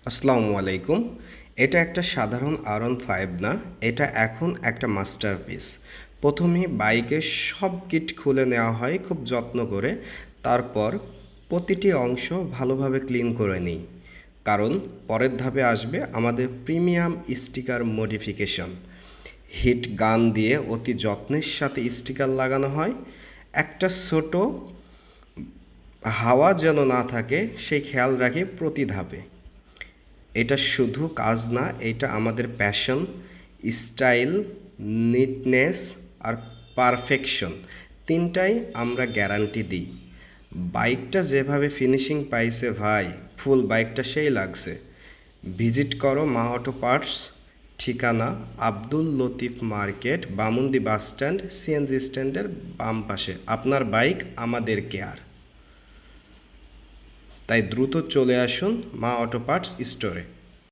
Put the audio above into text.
আসসালামু আলাইকুম। এটা একটা সাধারণ R15 না, এটা এখন একটা মাস্টারপিস। প্রথমে বাইকের সব কিট খুলে নেওয়া হয় খুব যত্ন করে, তারপর প্রতিটি অংশ ভালোভাবে ক্লিন করে নিই। কারণ পরের ধাপে আসবে আমাদের প্রিমিয়াম স্টিকার মডিফিকেশন। হিট গান দিয়ে অতি যত্নের সাথে স্টিকার লাগানো হয়। একটা ছোট হাওয়া যেন না থাকে সেই খেয়াল রাখি প্রতি ধাপে। এটা শুধু কাজ না, এটা আমাদের প্যাশন, স্টাইল, নিটনেস আর পারফেকশন তিনটাই আমরা গ্যারান্টি দিই। বাইকটা যেভাবে ফিনিশিং পাইছে ভাই, ফুল বাইকটা সেই লাগছে। ভিজিট করো মা অটো পার্টস। ঠিকানা Abdul Latif market, Bamundi bus stand, CNG স্ট্যান্ডের বাম পাশে। আপনার বাইক আমাদের কেয়ার। তাই দ্রুত চলে আসুন মা অটো পার্টস স্টোরে।